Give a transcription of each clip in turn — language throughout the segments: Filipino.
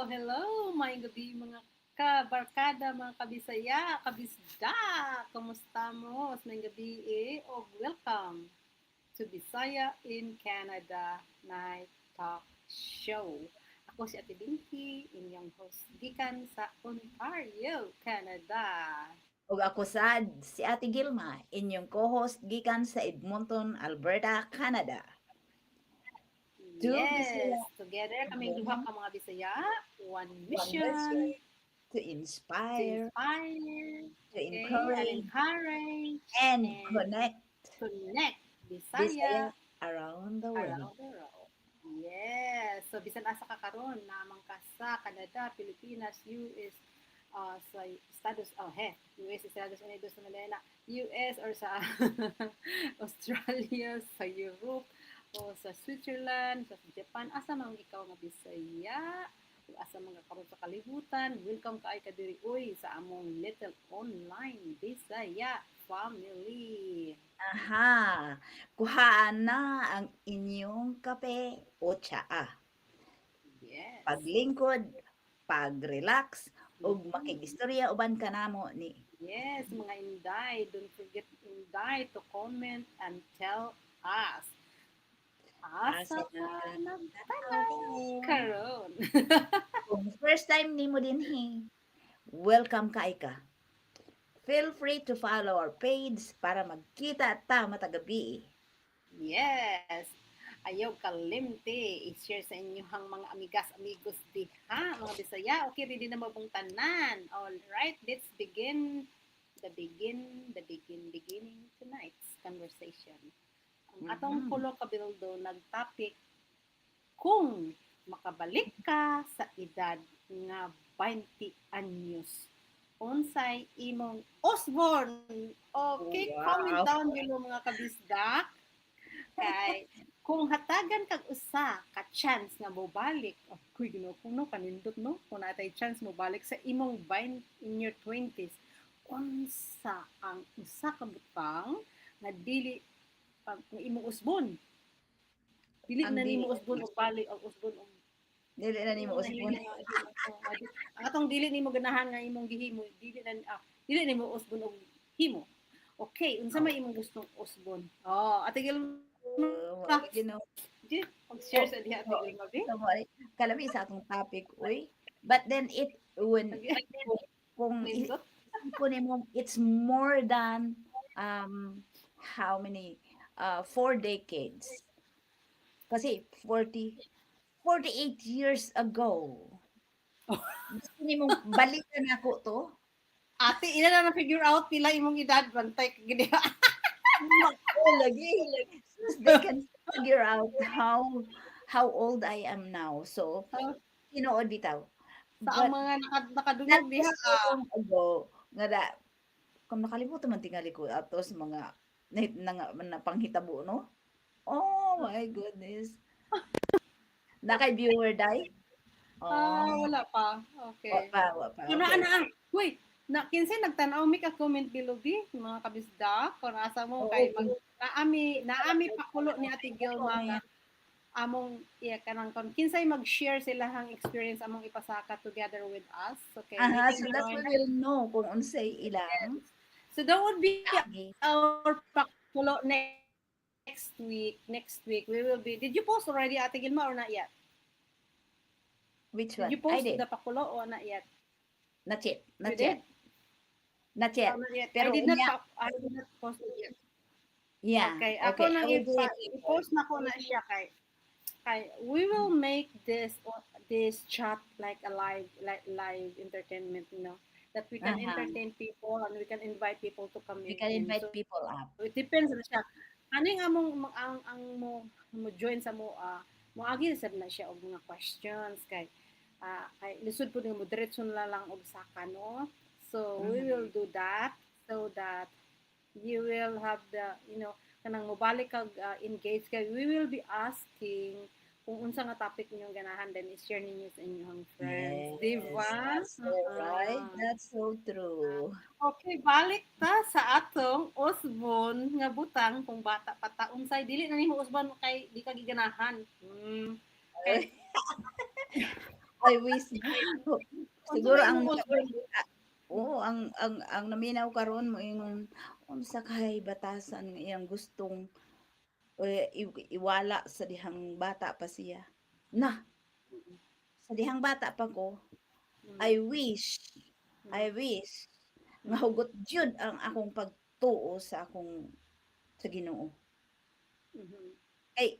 Hello, maayong gabi mga kabarkada, mga kabisaya, kabisda. Kumusta mo? Maayong gabi o welcome to Bisaya in Canada Night Talk Show. Ako si Ate Binky, inyong host gikan sa Ontario, Canada. Ug ako sad si Ate Gilma, inyong co-host gikan sa Edmonton, Alberta, Canada. To Yes, Bisaya, together kaming duha again, ka mga Bisaya, one one mission mission to to inspire, inspire, to okay, and encourage, encourage, and and connect connect Bisaya Bisaya around the world. around the world. Yes. So, bisan asa ka karon namang ka sa Canada, Pilipinas, US, sa US, Estados Unidos sa Manila, US or sa Australia, sa Europe, o sa Switzerland, sa Japan, asa man ikaw nga Bisaya, o asa mga karon sa kalibutan, welcome ka ay kadiri uy sa among little online Bisaya family. Aha, kuhaan na ang inyong kape o tsaa. Yes. Paglingkod, pag-relax, ug Mhm. makig-istorya uban ka namo ni Yes, mga Inday, don't forget Inday to comment and tell us. Asa asa ka ka nagtanaw nagtanaw karon. karon? Kung first time nimo dinhi, welcome kay ka. Feel free to follow our page para magkita ta matagabi. Yes. Ayaw kalimti. I-share sa inyong mga amigas, amigos diha, mga Bisaya. Okay, ready na mabong tanan. All right, let's begin beginning tonight's conversation. Ang atong Mhm. pulo kabildo nagtopic kung makabalik ka sa edad nga 20 anyos unsay imong Osborne. Okay, comment Wow. down below mga kabisdak kay kung hatagan kag usa ka chance nga mobalik, kuy Ginoo ko no kanindot no kung natay chance mobalik sa imong 20 in your 20s, unsa ang usa ka butang nga dili ang imong usbon, dili Ang na dili nimo usbon og balik og usbon og dili na nimo imong usbon. nahimo nga ang atong dili nimo ganahan nga imong gihimo dili nimo usbon og himo. Okay, unsa Oh, may imong gustong usbon? Oh, atigil ka. mga Ginoo. Di, mag-share Oh, sa diha oh, atigil mabi. so, kalami sa atong topic, uy. But then when Lagi kung nindot. isipon mo, it's more than how many 4 decades. Kasi 48 years ago. Gusto nimong balikan ako 'to? Ate, ila na na-figure out pila imong edad bantay ka gid. Naku, lagi. Since they can figure out how old I am now. So, tinuod bitaw. Sa ang But mga not nakadungog too diha long ago, nga kung nakalimutan man tingali ko atos mga napanghitabo, no? Oh my goodness. Na kay viewer die? Oh, wala pa. Okay. wa pa, So okay. naa. Wait, na kinsay nagtan-aw mi ka comment below bi mga kabisda kung asa mo Oo, kay mag kung naami pakulo ni Ate Gilma nga comment. among iya kanang kon kinsay mag-share sila hang experience among ipasaka together with us. Okay, you Aha, can so that we join. will know kung unsay ilang So that would be gi our pakulo next week. Next week we will be. Did you post already Ate Gilma or not yet? which Did one? you I post did. the pakulo or not yet? Not yet, You not did? yet, not Oh, yet. not yet. Pero unya, I did not post it yet. yeah, Okay, ako okay, I nang will do it later. i-post na ko na siya kay we will make this chat like a live entertainment, that we can Uh-huh. entertain people and we can invite people to come We can in. invite So people up. it depends na siya. Aning among ang mo join sa mo agi sad na siya og mga questions kay lisod pud nga mo diretso na lang og saka no. So we will Mhm. do that so that you will have kanang mobalik kag engage kay we will be asking kung unsa nga topic ninyong ganahan then i-share ninyo sa inyong friends, di Yes, ba? that's so right. That's so true. Okay, balik ta sa atong usbon nga butang kung bata pa ta unsay dili na nimo usbon kay di ka giganahan. Kay I wish Unsa siguro may ang imong ulcer? oo, ang naminaw karon moingon unsa kay batasan nga iyang gustong iwala sa dihang bata pa siya. Nah, sa dihang bata pa ko, I Mm, wish, I mm, wish nga mm, hugot jud ang akong pagtuo sa akong sa Ginoo. mhm. Kay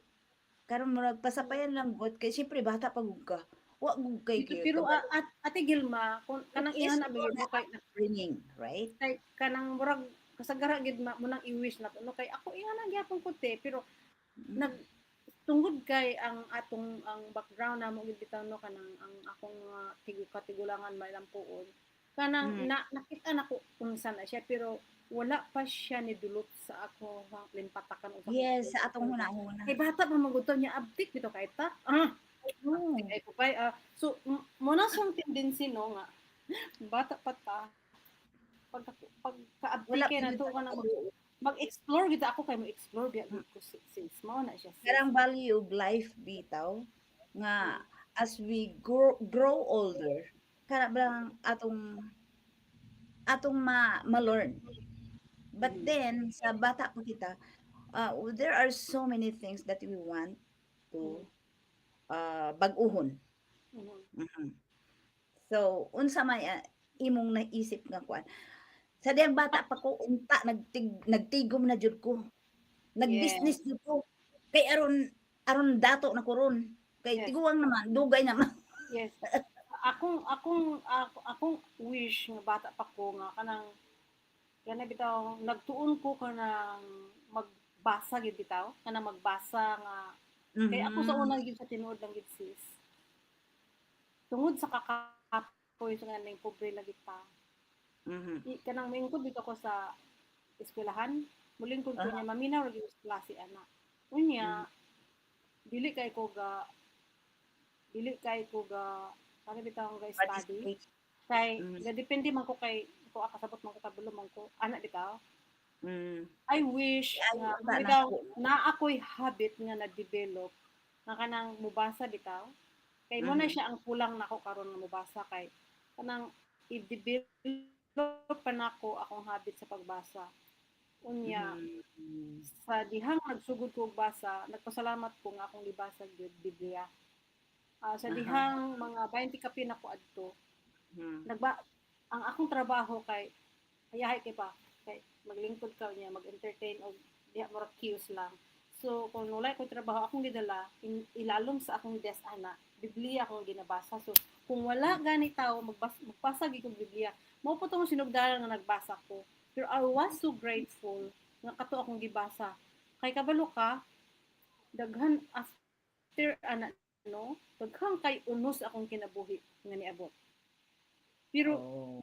karon murag pasapayan lang gud kay siyempre bata pa gud ka. Wa gud kay Pero kabalo. at Ate Gilma, kung It kanang is ihana all bigid the mo kay upbringing, right? kay kanang murag kasagara gid mo nang i-wish na no kay ako ihana gyapon ko te pero nag Mm. tungod kay ang atong ang background namo gid bitaw no kanang ang akong katigulangan mailampuon kanang Mm. nakita nako unsa na siya pero wala pa siya ni dulot sa ako limpatakan usa kong Yes, sa atong ulcer ba hunahuna. kay bata pa magutom niya abdik bitaw kay ta abdik No. ay ko kay so mo na siyang tendency no nga bata pa ta Wala pagka-abdike pa na gyud to ta ka na makatuo. mag-explore gid ako kay mo-explore biya Mm. gud ko since mao na siya sis. Karang value of life bitaw nga Mm, as we grow older kana bang atong ma-learn. But mhm, then sa bata pa kita, there are so many things that we want to mhm, bag-ohon. mhm. Mhm. So unsa may imong naisip nga kuan? Sa diyang bata pa ko unta nagtigom na jud ko. Yes, Nag-business jud ko. Kay aron aron dato na ko ron. Kay yes, tiguang naman, dugay naman. yes. Akong wish nga bata pa ko nga kanang kana bitaw nagtuon ko kanang magbasa gid bitaw kanang magbasa nga kay ako sa Mhm. una gid sa tinuod lang gid sis. Tungod sa kakapoy sa nga ning pobre lagi ta. Mhm. Kanang maingkod dito ko sa eskwelahan, mulingkod ko Aha. niya maminaw lagi sa klase ana. Unya Mhm. dili kay ko ga ano bitaw nga study Participate. kay Mhm. depende man ko kay ko akasabot man ko kabalo man ko ana bitaw. Hmm. I wish Ay nga unta ano na bitaw ko. na ako'y habit nga na-develop nga kanang mubasa bitaw. Kay mo na Mhm. siya ang kulang nako karon nga mubasa kay kanang i-develop pa nako akong habit sa pagbasa. Unya Mhm. sa dihang nagsugod ko og basa, nagpasalamat ko nga akong gibasa gyud Biblia. Sa Aha. dihang mga 20 kapin ako adto, Hmm. nagba ang akong trabaho kay hayahay kay pa kay maglingkod ka niya, mag-entertain og diha murag cues lang. So kung wala ko trabaho akong gidala, ilalom sa akong desk ana, Biblia akong ginabasa. So kung wala gani tao magbasa gid kog Biblia, mao po tong sinugdanan nga nagbasa ko. Pero I was so grateful nga kato akong gibasa. Kay kabalo ka, daghan after ana no, daghan kay unos akong kinabuhi nga niabot. Pero Oh.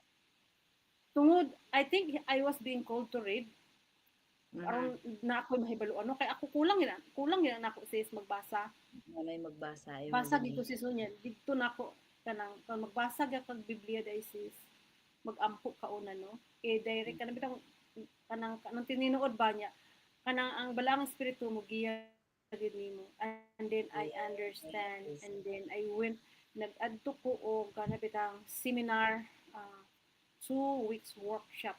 tungod, I think I was being called to read Mhm. aron na ako mahibalo ano kay ako kulang gina nako sis magbasa Walay magbasa, I will basa dito agree. sis unya dito nako kanang kung magbasa ga kag Biblia dai sis magampo ka una no kay direct kanang bitang kanang tininuod ba niya kanang ang balang espiritu mo giya gid nimo and then I understand Yes. and then I went nag-adto ko og kanang bitang seminar 2 weeks workshop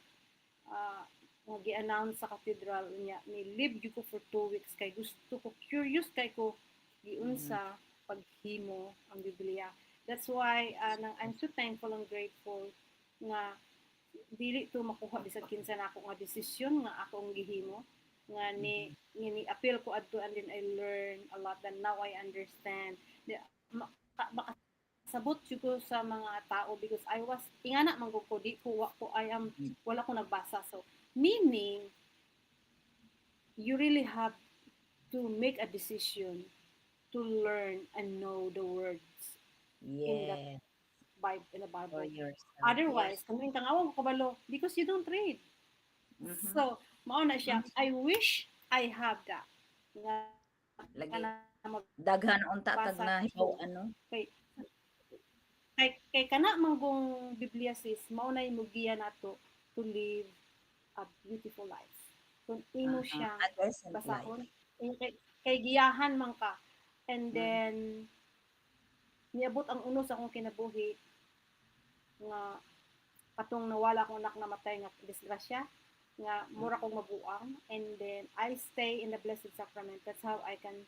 ah nga gi-announce sa cathedral niya ni live gyud ko for 2 weeks kay gusto ko curious kay ko Mhm. giunsa paghimo ang Biblia. That's why I'm so thankful and grateful nga dili to makuha bisag kinsa nako nga desisyon nga ako ang gihimo nga Mhm. ni appeal ko adto and then I learn a lot and now I understand. Di, makasabot jud ko sa mga tao because I was ingana man ko di ko Mhm. wala ko nagbasa so meaning you really have to make a decision to learn and know the words in that Yes. In the For Bible. yourself. Yes. Otherwise, kung yung tangawang ko kabalo, because you don't read. Mhm. So, mao na siya. Mhm. I wish I have that. Nga ka Lagi na daghan unta tag magbasa nahibaw ko. ano. Kay, kay kana manggong Biblia sis, mao na yung mugiya nato to live a beautiful life. Kung imo siyang A decent life. basahon, kay giyahan man ka. And Mhm. then, niabot ang uno sa akong kinabuhi nga katong nawala akong anak namatay nga disgrasya nga mura kong mabuang, and then I stay in the Blessed Sacrament. That's how I can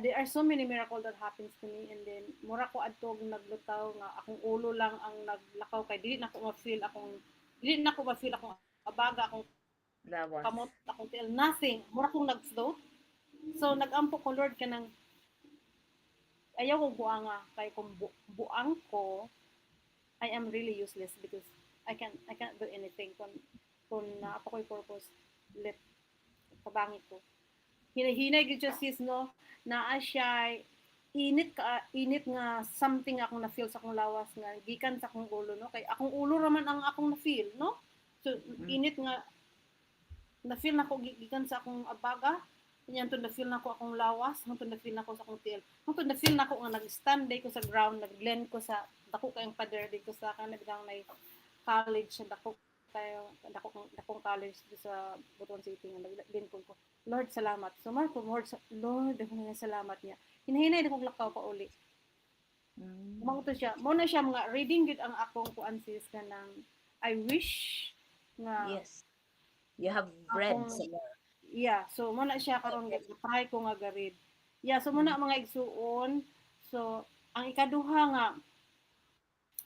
there are so many miracles that happens to me, and then mura ko adtog naglutaw nga akong ulo lang ang naglakaw kay dili na ko ma-feel akong abaga, akong Lawas. kamot, akong tiil, nothing. Mura kong nag-float. So nag-ampo ko Lord kanang ayaw ko buanga kay kung buang ko I am really useless because I can't do anything kung naa pa ko'y purpose let kabangit ko. Hinahinay gyud siya sis no, naa siya init nga something akong na feel sa akong lawas nga gikan sa akong ulo no, kay akong ulo raman ang akong na feel no. So init nga na feel nako gikan sa akong abaga, hantod na feel nako akong lawas, hantod na feel nako sa akong tiil, hantod na feel nako nga nag-stand day ko sa ground, nag-blend ko sa dako kayong pader di ko sa kanang may college sa dakong college sa Butuan City nga nag-blend ko. Lord salamat. So Marco, Lord, ako nga salamat niya. Hinahinay na kong lakaw pa uli. Mo to siya. Mo na siya mga reading gid ang akong kuan sis kanang I wish nga Yes. You have read akong some more. yeah, so mo na siya karon try ko nga garid. Yeah, so mo na mga igsuon. So ang ikaduha nga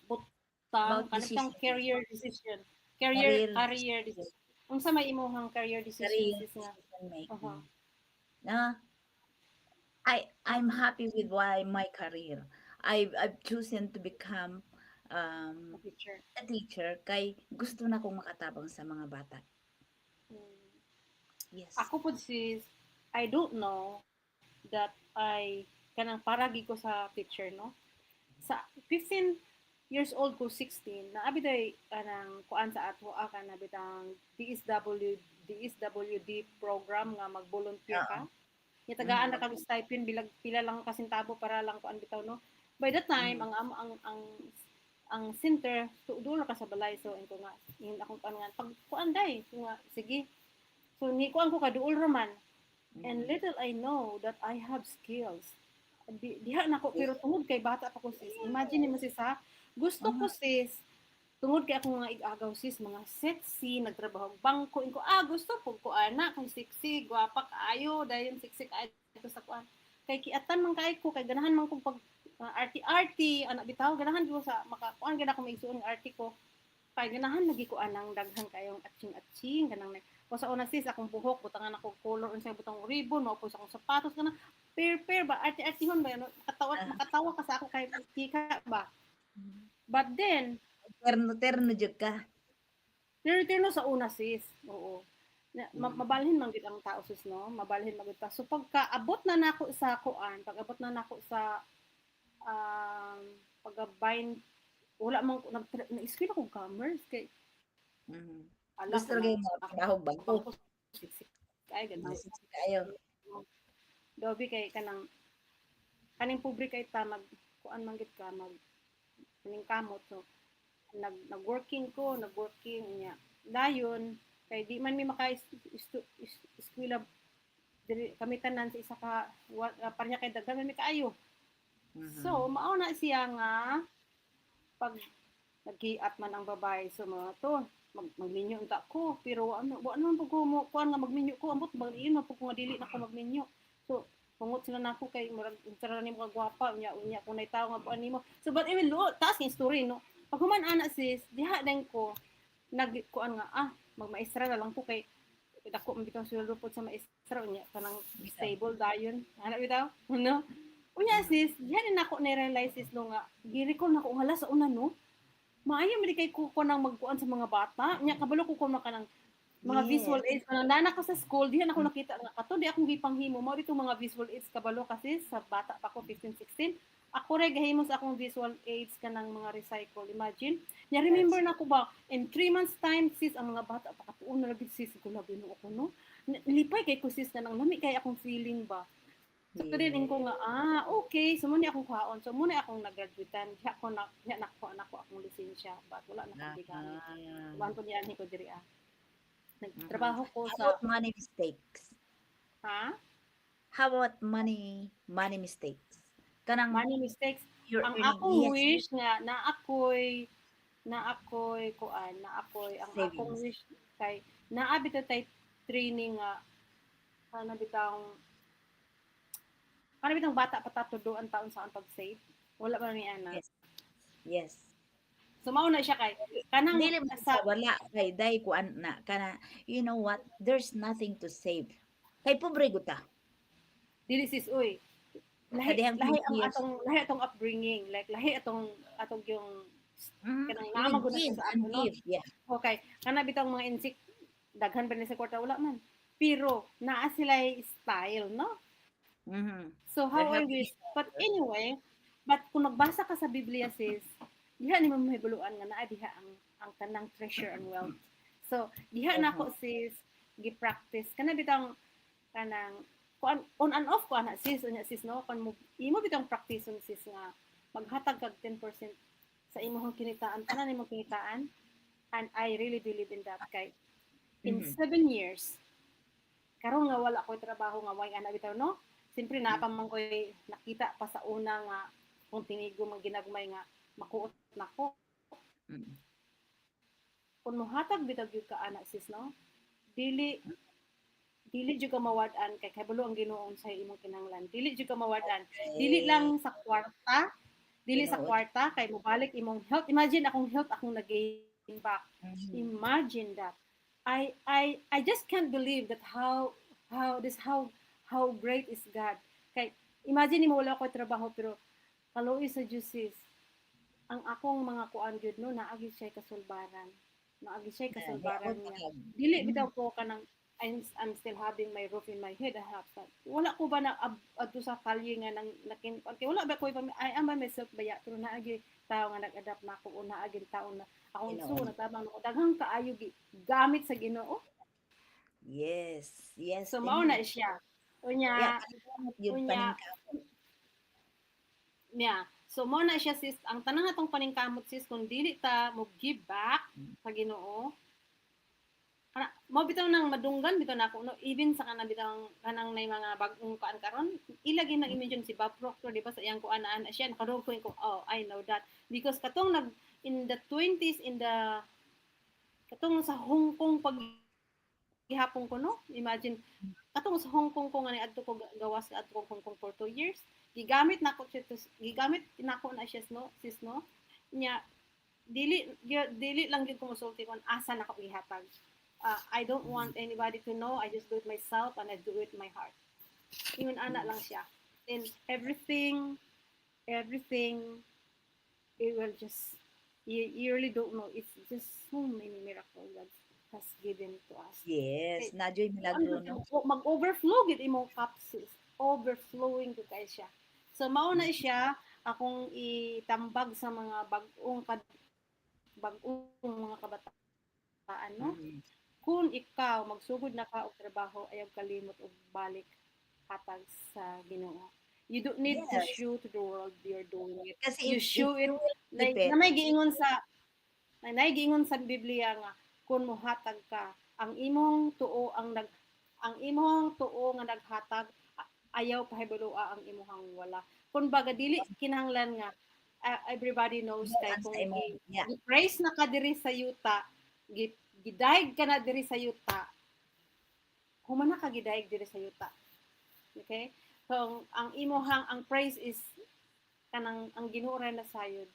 butang About kanang decision. career decision. Career Career decision. decision. Unsa may imong career decision Career sis nga? decision making. Uh-huh. Na I'm happy with my career. I've chosen to become A teacher. a teacher kay gusto na kong makatabang sa mga bata. Yes. Ako po sis, I don't know that I kanang paragi ko sa teacher no. Sa 15 years old ko 16 na abiday kanang kuan sa ato kana bitang DSWD program nga mag-volunteer Oo. ka. Nya tagaan na Mag kami stipend bilang pila lang kasintabo para lang kuan bitaw no. By that time ang center dulo ka sa balay so ko nga in akong kuan nga pag kuan day so nga sige. So ni kuan ko kaduol raman. And little I know that I have skills. Diha na ko pero tungod kay bata pa ko sis. Imagine mo sis ha. Gusto ko sis tungod kay ako mga igagaw sis mga sexy nagtrabaho og bangko inko gusto pug ko ana kay sexy gwapa kaayo dayon sexy kaayo sa kuan kay kiatan man kay ko kay ganahan man ko pag arty anak bitaw ganahan ko sa makakuan gana ko maigsuon ng arty ko kay ganahan lagi ko anang daghan kayong atching kanang o sa una sis akong buhok butangan ako color unsay butang ribbon mo po sa akong sapatos kana pair ba arty-artyhon ba makatawa ka sa ako kay kika ba but then terno jud ka. Nirritino sa una sis, oo. Mabalhin man gid ang tao sis no, mabalhin man gid ta. So pagkaabot na nako sa kuan, pag-abot na nako sa um pag-bind wala man na-eskwela ko commerce kay ala Gusto ka gyud nang mo trabaho og bangko. bangko siksik kay ganang Sexy kaayo. dobi kay kaning pobre kay ta mag kuan man gid ka mag kaning kamot so nag-working niya. Dayon, kay di man mi maka eskwela diri kami tanan sa isa ka parnya kay daghan mi kaayo. So, mao na siya nga pag naghiat man ang babae so mga to magminyo unta ko pero wa naman pag ko mo kuan nga magminyo ko ambot baliin man pag ko nga dili na ko magminyo. So, pungot sila nako kay murag unsara nimo ka gwapa unya kung nay tawo nga buan nimo. So, but even taas yung story no. Pag human ana sis, diha din ko nagkuan nga magmaestra na lang ko kay dako man bitaw sweldo pod sa maestra unya kanang stable dayon. Ana bitaw, no? Unya sis, diha din ako na-realize sis no nga gi-recall nako hala sa una no. Maayo man kay ko nang magkuan sa mga bata. Nya kabalo ko na kanang mga visual aids kanang nana ko sa school diha na ako nakita nga kato di akong gipanghimo mao dito mga visual aids kabalo kasi sa bata pa ko 15 16 ako rin gahimo sa akong visual aids kanang mga recycle. Imagine. Nya remember na ko ba in 3 months time sis ang mga bata pa katuon na lagi sis ko labi no ako no. Lipay kay ko sis kanang lami kay akong feeling ba. So din ko nga okay so muna akong kuhaon. So muna akong nag-graduatean. Diha na ko akong lisensya but wala na akong gigamit. Wan ko niyan ko diri Nagtrabaho ko How sa about money mistakes? ha? How about money mistakes? kanang money mistakes. you're Ang earning, akong yes, wish nga na ako'y kuan, na ako'y ang akong savings. wish kay naa bitaw tay training nga kana bitang bata pa ta tuduan taon sa ang pag-save. Wala pa ni ana. Yes, yes. So mao na siya kay kanang Dili man sa sa wala kay day kuan na kana, you know what? There's nothing to save. Kay pobre gud ta. dili sis uy. Sa Lahi dihang lahi 20 ang years. atong upbringing, like lahi atong yung kanang We naamag na give sa and ato no. give. Yeah. Okay, kana bitong mga insik daghan pa ni sa kwarta wala man. Pero naa sila style no. Mm-hmm. So They're how I helping wish. each But other. anyway, but kung nagbasa ka sa Biblia sis, diha ni mo mahibuluan nga naa diha ang tanang treasure and wealth. So diha na Uh-huh. ako sis gi-practice kana bitang kanang kuan on and off ko ana sis unya sis no kan mo imo bitang practice sis nga maghatag kag 10% sa imong kinitaan tanan imong kinitaan, and I really believe in that kay in Mm-hmm. 7 years karon nga wala ko trabaho nga way ana bitaw no. Siyempre na pa man ko'y nakita pa sa una nga kung tinigo man ginagmay nga makuot nako. Mm-hmm. Kung mohatag bitaw gyud ka ana sis no. Dili dili jud ka mawad-an kay kabalo ang Ginoo sa imong kinahanglan. Dili jud ka mawad-an. Dili lang Okay. sa kwarta, dili sa Tinuod. kwarta kay mobalik imong health. Imagine akong health akong nag-gain back. Mm-hmm. Imagine that. I just can't believe that how great is God. Kay imagine mo wala ko trabaho pero kaluoy sa Diyos sis, ang akong mga kuan gyud no naagi siya kasulbaran. Naagi siya They all kasulbaran niya. have. Dili Mm-hmm. bitaw ko kanang I'm still having my roof in my head. I have that. Wala ko ba na adto sa kalye nga nang nakin okay, wala ba ko I am by myself baya pero naagi tao nga nag-adapt na ako o naagi tao na akong su Tinuod. natabang ako daghang kaayo gamit sa Ginoo. Yes. Yes. So mao na Tinuod. siya. Yeah. Unya Panikamot yun. unya Paningkamot. niya. So mo na siya sis, ang tanang atong paningkamot sis kung dili ta mo give back sa Ginoo, ana mo bitaw nang madunggan bitaw nako no even sa kanang bitaw kanang nay mga bag-ong kaan karon ilagay na imagine si Bob Proctor di ba sa iyang kuanaan siya nakadog ko oh I know that because katong nag in the 20s in the katong sa Hong Kong pag gihapon ko no imagine katong sa Hong Kong ko nga ni adto ko gawas adto ko Hong Kong for 2 years gigamit nako siya gigamit nako na siya no sis no nya dili lang gyud ko mosulti kon asa nako gihatag. I don't want anybody to know. I just do it myself and I do it my heart. Ingon ana lang siya. And everything, it will just, you really don't know. It's just so many miracles God has given to us. Yes. Okay, Nadyo'y milagro, no? mag-overflow gid imong capsules. Overflowing to kay siya. So mao na siya akong itambag sa mga bag-ong mga kabataan no. Mm-hmm. Kung ikaw magsugod na ka og trabaho ayaw kalimot og balik hatag sa Ginoo. You don't need to Yes. show to the world you're doing it. Kasi You if show you it will keep like it, na may giingon sa Biblia nga kung mohatag ka ang imong tuo ang imong tuo nga naghatag ayaw pahibaluan ang imong wala. Kung baga dili kinahanglan nga everybody knows more kay on sa kung imo. Yeah. i-praise na ka diri sa yuta, gidaig ka na diri sa yuta, humana ka gidaig diri sa yuta. Okay? So, ang imuhang ang praise is kanang ang Ginoo ra na sayod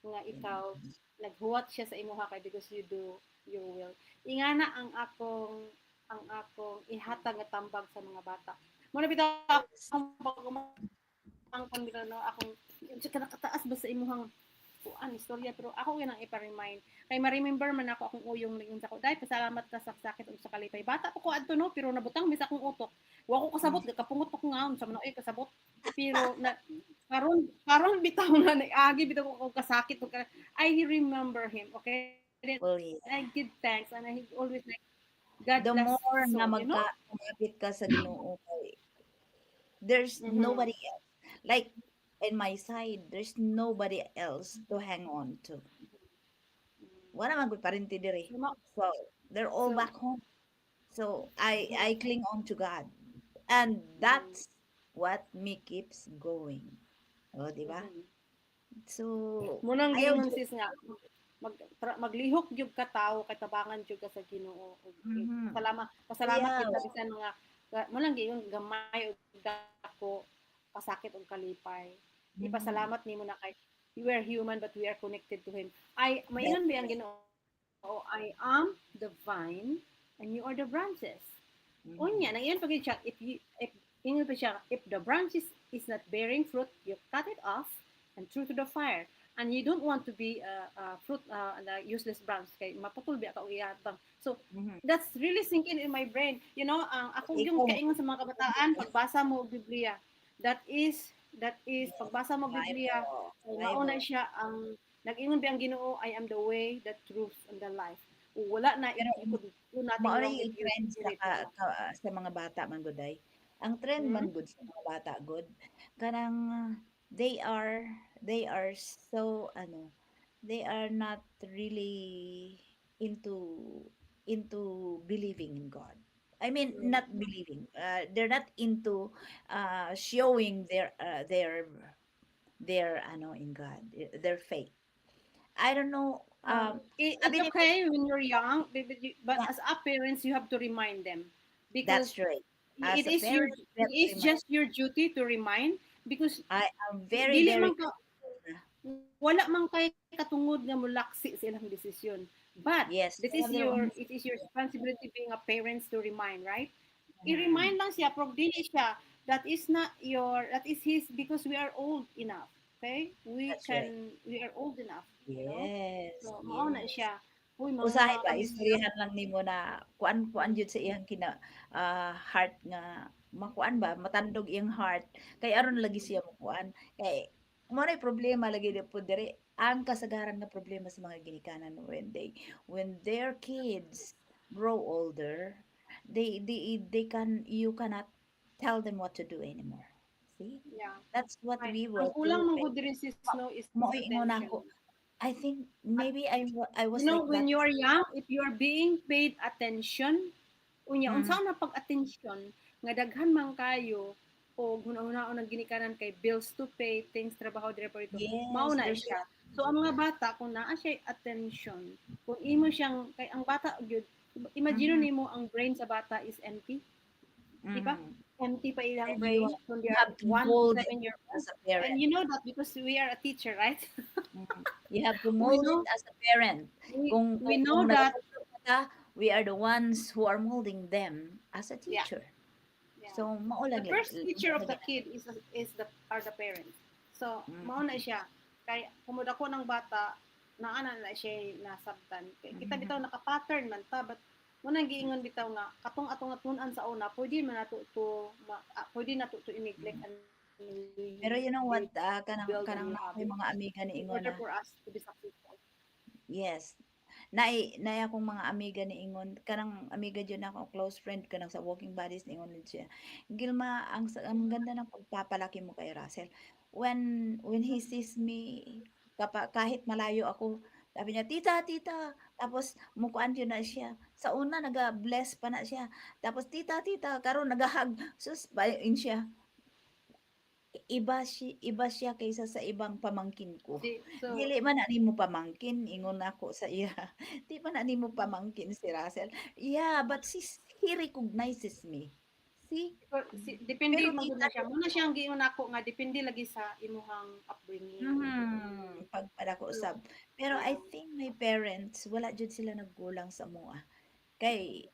nga ikaw naghuwat siya sa imuha kay because you do your will. Ingana ang akong ihatag nga tambag sa mga bata. Mo na bitaw Yes. akong pagkumangkon bitaw no akong sa kanakataas ba sa imuhang kuan istorya pero ako yun ang ipa-remind kay ma-remember man ako akong uyong lingon sa ko dai pasalamat ka sa sakit ug sa kalipay bata pa ko adto no pero nabutang bisa akong utok wa ko kasabot kapungot pa ko ngaon sa manoy kasabot pero na karon bitaw na nag-agi bitaw ko kasakit ug I remember him okay. Then Well, yeah. I give thanks and I always like God The bless more his na soul, you know. kumapit ka sa Ginoo, there's Mhm. nobody else. Like in my side, there's nobody else to hang on to. Wala man gud parente diri. So, So they're all so back home. So I cling on to God. And mm, that's what me keeps going. O, di ba? Mhm. So, Munang ayaw giingon dyan. sis nga maglihok gyud ka tawo kay tabangan gyud ka sa Ginoo. Mhm. Pasalamat Ayaw. kita bisan mga munang giingon gamay ug dako pasakit ug kalipay. Mhm. Ipasalamat nimo na kay we are human but we are connected to him. Ay That's maingon ba ang right. Ginoo? I am the vine and you are the branches. Unya, Mhm. nang iyon pagin siya, if ingon pa siya, if the branch is not bearing fruit, you cut it off and throw to the fire. And you don't want to be fruit, the useless branch, kay maputol biya ka o iyatang. So, Mhm. that's really sinking in my brain. You know, ako yung Ikaw mo kaingon sa mga kabataan, pagbasa mo og Biblia, that is, yes, pagbasa mo og Biblia, Bible. mauna Bible. siya ang, nag-ingon ba ang Ginoo, I am the way, the truth, and the life. Wala na, Pero you could do nothing mao na wrong if yung your trend sa spirit is not. sa mga bata man gud ay. Ang trend Hmm? man gud sa mga bata gud kanang they are they are so ano, they are not really into believing in God. I mean, Mm. not believing. They're not into showing their ano in God, their faith. I don't know. It's Sabi ni Miss, okay when you're young, but yeah, as a parents, you have to remind them because that's right. As it a is parent, we have to it is remind. just your duty to remind because I am very, dili very man ka grateful na. wala man kay katungod nga mulaksi sa ilang desisyon. But Yes, this they is have their own it is your decision. responsibility being a parents to remind, right? Mhm. I-remind lang siya, pero dili siya, that is his because we are old enough. Okay? That's right. We are old enough, you know? Yes, So, mauna yes. siya. Uy, Usahay mga ba kamilya. istoryahan lang nimo na kuan jud sa iyang heart nga makuan ba matandog iyang heart kay aron lagi siya makuan kay mo na problema lagi di po diri ang kasagaran nga problema sa mga ginikanan when their kids grow older they can you cannot tell them what to do anymore, see, Yeah. that's what Ay, we ang were kulang through man eh. gud diri sis no is Mo ingon attention. ako I think At maybe I you was know, like when that. you are young, if you are being paid attention, unya Mhm. unsa na pag-attention nga daghan man kayo o hunahuna ang ginikanan kay bills to pay, things trabaho dire pa ito. Mao Yes, na there's a siya. lot to So do. ang mga bata kung naa siya attention, kung imo siyang kay ang bata gyud imagine Mhm, nimo ang brain sa bata is empty, di ba? mhm. Empty pa ilang And brain when they you are have to 1 to 7 mold it year old. as a And parent. you know that because we are a teacher, right? Mhm. You have to we mold it know as a parent. we Kung know that. nagatuto ka, we are the ones who are molding them as a Yeah. teacher. Yeah. So mao The lang yun. first teacher Mao of lang the yun. kid is the are the parents. So mao na Mhm, siya. Kay kumud ako ng bata na ana na siya nasabtan. Kay kita bitaw mhm. naka-pattern man ta but mo nang giingon bitaw nga katong atong atun-an sa una pwede man nato to pwede nato to i-neglect Mhm. and Pero you know what, kanang rebuild a kanang new na ako'y habit mga amiga in niingon order na, for us to be successful. yes. Nay akong mga amiga niingon, kanang amiga jud ako, close friend kanang sa Walking Buddies niingon din siya. Gilma, ang ganda ng pagpapalaki mo kay Russell. When he sees me, kahit malayo ako, sabi niya, "Tita, tita." Tapos mukuan yun na siya. Sa una naga-bless pa na siya. Tapos, "Tita, tita." Karon naga-hug. Sus, bayon siya. Iba siya kaysa sa ibang pamangkin ko. See, so Dili man na nimo pamangkin, ingon ako sa iya. Di man na nimo pamangkin si Russell. Yeah, but he recognizes me. See? depende Pero man gud tita na siya. Muna siyang giingon nako nga depende lagi sa imuhang upbringing o imong pagpadako look. sab. Pero I Yeah. think my parents, wala jud sila nagkulang sa mua. Kay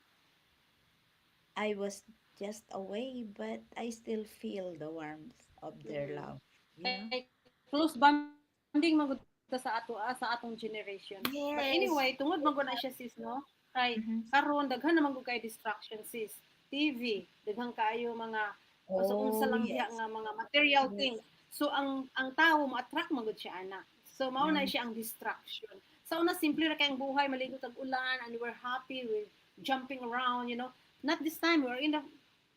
I was just away, but I still feel the warmth of their Mm. love, you know? Kay close bonding man gud ta sa sa atong generation. But Yes. anyway, tungod man gud na siya sis no. Kay Mhm. karon daghan naman gud kay distraction sis. TV, daghan kaayo mga unsa Oh, lang diha yes. nga mga material Yes. things. So ang tawo ma-attract man gud siya ana. So mao na Mhm. siya ang distraction. Sa una simple ra kay ang buhay maligo tag ulan and we're happy with jumping around, you know. Not this time. We're in the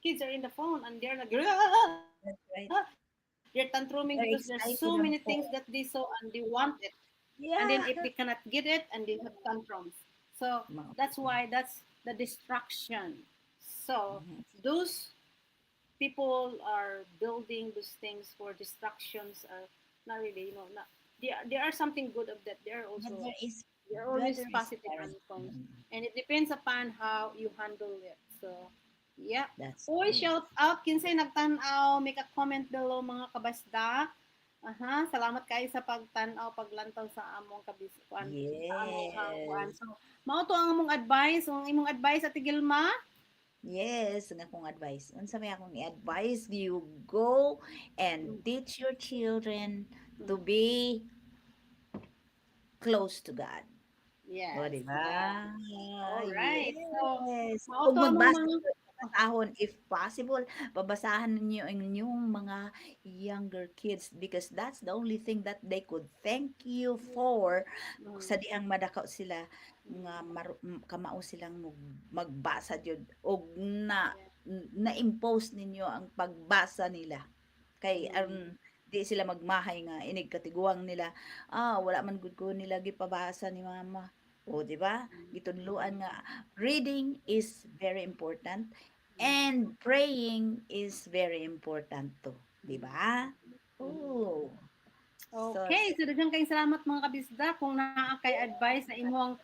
kids are in the phone and they're like That's right. they're tantruming because They're there's so excited many on things that phone. they saw and they want it. And then Yeah. if they cannot get it and they have tantrums. So Mga that's why that's the distraction. So mhm. those people are building those things for distractions are not really, not there are something good of that. But there is There are but always there is positive parents. outcomes, and it depends upon how you handle it. So, yeah. That's Uy, true. shout out kinsay nagtan-aw, make a comment below mga kabasda. Aha, salamat kayo sa pagtan-aw, paglantaw sa among kabiskuan, sa among hangkuan. Yes. So, mao to ang among advice, ang imong advice Ate Gilma. Yes, nga akong advice. Unsa may akong i-advise, you go and Mm, teach your children to mm. be close to God. O, Yes, di yeah. ba? All right. So, Yes. mao Kung to among magbasa mga kayo, babasahon, if possible, babasahan ninyo ang inyong mga younger kids because that's the only thing that they could thank you for mm, sa diang madakaw sila nga kamao silang magbasa jud og yeah, na-impose ninyo ang pagbasa nila kay mm, di sila magmahay nga inig katiguang nila wala man gud ko nila gipabasa ni mama o di ba mm, gitunluan nga reading is very important mm, and praying is very important too di ba mm. oh Okay, sus so daghang kayong salamat mga kabisda kung naa kay advice na imong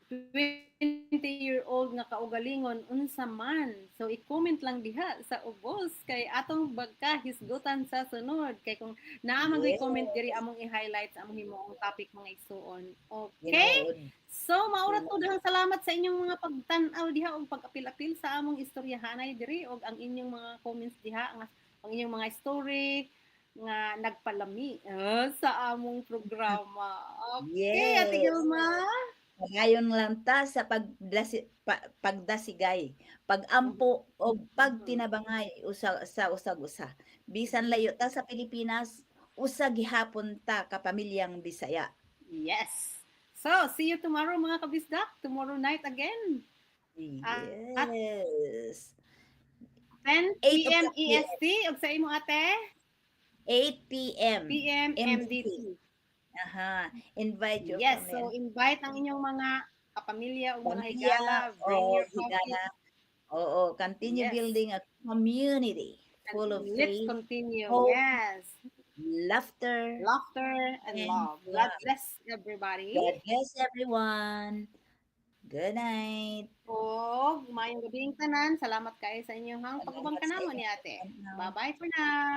20-year-old nga kaugalingon unsa man. So i-comment lang diha sa ubos kay atong bagka hisgutan sa sunod kay kung naa man gyud comment diri yes among i-highlight sa among himuong topic mga igsuon. Okay? ginood So maura to daghang salamat sa inyong mga pagtan-aw diha ug pag-apil-apil sa among istoryahanay diri ug ang inyong mga comments diha ang inyong mga story nga nagpalami sa among programa. Okay, Ate yes Gilma. Padayon lang ta sa pagdasigay, Mhm, pag-ampo o mhm. pagtinabangay sa usag-usa. Bisan layo ta sa Pilipinas, usa gihapon ta kapamilyang Bisaya. Yes. So, see you tomorrow mga kabisdak. Tomorrow night again at Yes. 10 8 p.m. o'clock PM, EST. Og sa imo ate, 8 PM, PM MDT. MDT. Aha, invite your Yes. family So, and invite ang inyong mga kapamilya o mga pamilya higala. o Bring your coffee. higala. Oo, continue Yes. building a community And full of let's faith, continue. hope, Yes. laughter, Laughter and and love. God love. bless everybody. God bless everyone. Good night. Og mayong gabing tanan. Salamat kayo sa inyong pag-ubang Salamat sa kanamo inyong ni ate. pagtanaw. Bye-bye for now.